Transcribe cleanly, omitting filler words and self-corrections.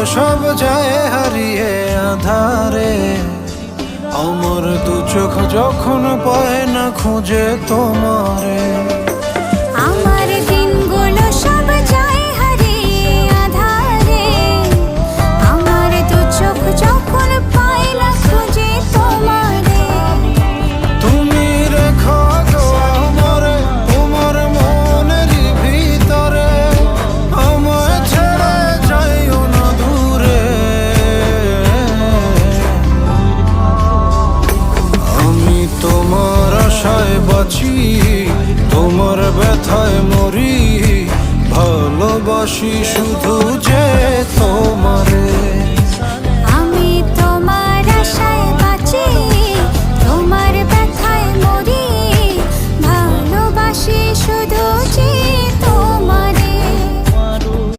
সব যায় হারিয়ে আধারে। আমার দু চোখ যখন পায় না খুঁজে তোমারে। আমার দিনগুলো সব যায় হারিয়ে আঁধারে। আমার দু চোখ যখন পায় না খুঁজে তোমারে। তুমি রেখো গো আমারে তোমার মনের ভিতরে, আমায় ছেড়ে যাইও না দূরে। আমি তোমার আশায় বাঁচি, তোমার ব্যথায় মরি, ভালোবাসি শুধু যে